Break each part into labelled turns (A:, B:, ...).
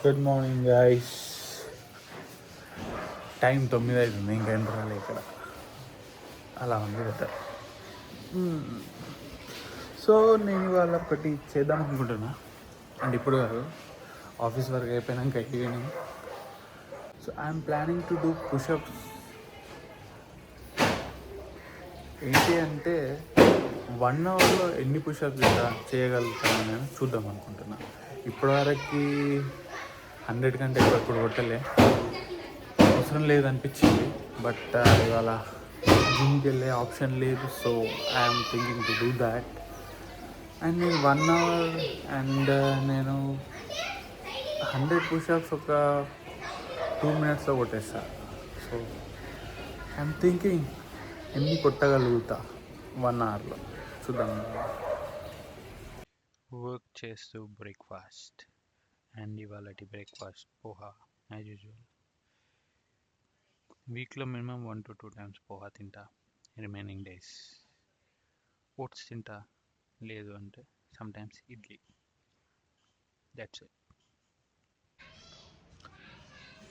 A: Good morning guys. Time 9 అవుతుంది, ఇంకేం రాలే ఇక్కడ. అలా ఉంది కదా. సో నేను ఇవాళ ఒకటి చేద్దాం అనుకుంటున్నా. అండ్ ఇప్పుడు కాదు, ఆఫీస్ వర్క్ అయిపోయినాక evening. So I'm planning to do push-ups. ఏంటి అంటే 1 అవర్లో ఎన్ని పుషప్స్ చేయగలుగుతాను నేను చూద్దాం అనుకుంటున్నా. ఇప్పటివరకు 100 కంటే ఎక్కువ ఇప్పుడు కొట్టలే, అవసరం లేదనిపించింది. బట్ ఇవాళ జిమ్కి వెళ్ళే ఆప్షన్ లేదు. So I'm thinking to do that. And నేను 1 అవర్ అండ్ నేను 100 పుషప్స్ ఒక 2 minutesలో కొట్టేస్తాను. సో ఐఎమ్ థింకింగ్ ఎన్ని కొట్టగలుగుతా 1 అవర్లో చూద్దాం.
B: వర్క్ చేస్తూ బ్రేక్ఫాస్ట్. అండ్ ఇవాళటి బ్రేక్ఫాస్ట్ పోహా యాజ్ యూజువల్. వీక్లో మినిమం 1 to 2 times పోహా తింటా. రిమైనింగ్ డేస్ ఓట్స్ తింటా, లేదు అంటే sometimes idli. That's it.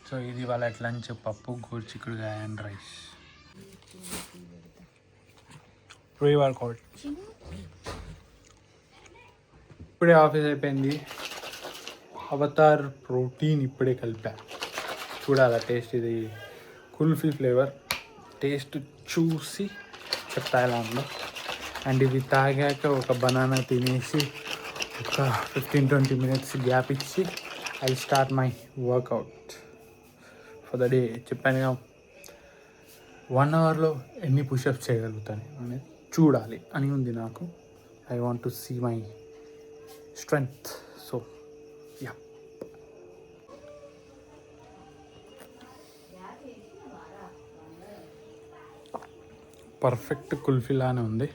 A: So ఇది వాళ్ళ లంచ్, పప్పు, గోరుచిక్కుడుకాయ అండ్ రైస్. ప్రీ-వర్కౌట్. ఇప్పుడే ఆఫీస్ అయిపోయింది. అవతార్ ప్రోటీన్ ఇప్పుడే కలిపా. చూడాలా టేస్ట్. ఇది కుల్ఫీ ఫ్లేవర్. టేస్ట్ చూసి చెప్తా ఎలా ఉందో. అండ్ ఇది తాగాక ఒక బనానా తినేసి ఒక 15-20 minutes గ్యాప్ ఇచ్చి I start my workout for the day. చెప్పాను 1 అవర్లో ఎన్ని పుషప్స్ చేయగలుగుతాను అనేది చూడాలి అని ఉంది నాకు. I want to see my strength. So yeah. Perfect కుల్ఫీలానే ఉంది.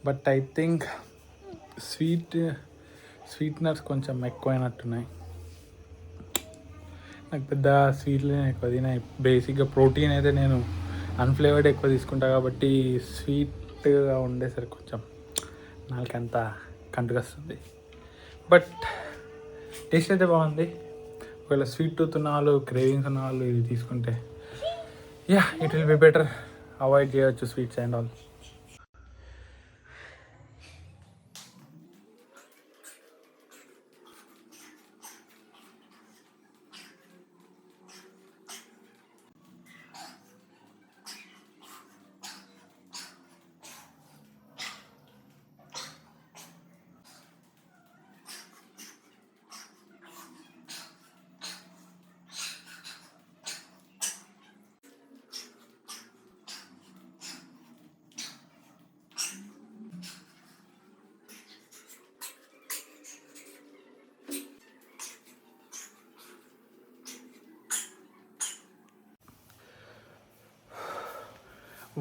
A: బట్ ఐ థింక్ స్వీట్నర్స్ కొంచెం ఎక్కువైనట్టున్నాయి. నాకు పెద్ద స్వీట్లు ఎక్కువ తినాయి. బేసిక్గా ప్రోటీన్ అయితే నేను అన్ఫ్లేవర్డ్ ఎక్కువ తీసుకుంటా కాబట్టి స్వీట్గా ఉండేసరికి కొంచెం నాకంతా కంటుకొస్తుంది. బట్ టేస్ట్ అయితే బాగుంది. ఒకవేళ స్వీట్ టూత్ ఉన్న వాళ్ళు, క్రేవింగ్స్ ఉన్న వాళ్ళు ఇది తీసుకుంటే yeah it will be better. Avoid చేయవచ్చు sweets and all.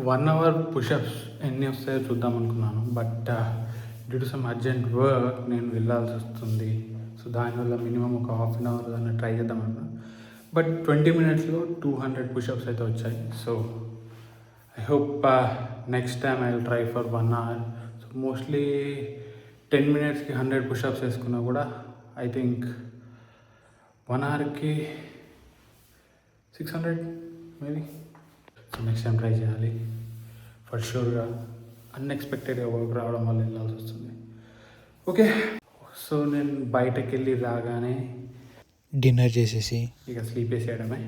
A: One hour pushups ఎన్ని వస్తాయో చూద్దాం అనుకున్నాను. But due to some urgent work నేను వెళ్ళాల్సి వస్తుంది. సో దానివల్ల మినిమం ఒక హాఫ్ అన్ అవర్ దాన్ని ట్రై చేద్దామన్నా. బట్ 20 minutesలో 200 పుషప్స్ అయితే వచ్చాయి. So I hope next time I will try for 1 hour. So mostly 10 minutesకి 100 పుషప్స్ వేసుకున్నా కూడా I think 1 hourకి 600 maybe. So next time try చేయాలి ఫర్ షూర్గా. అన్ఎక్స్పెక్టెడ్గా వర్క్ రావడం వల్ల వెళ్ళాల్సి వస్తుంది. ఓకే, సో నేను బయటకు వెళ్ళి రాగానే
C: డిన్నర్ చేసేసి
A: ఇక స్లీప్ వేసేయడమే.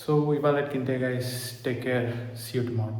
A: సో ఇవాళ ఇంతే guys. Take care. See you tomorrow.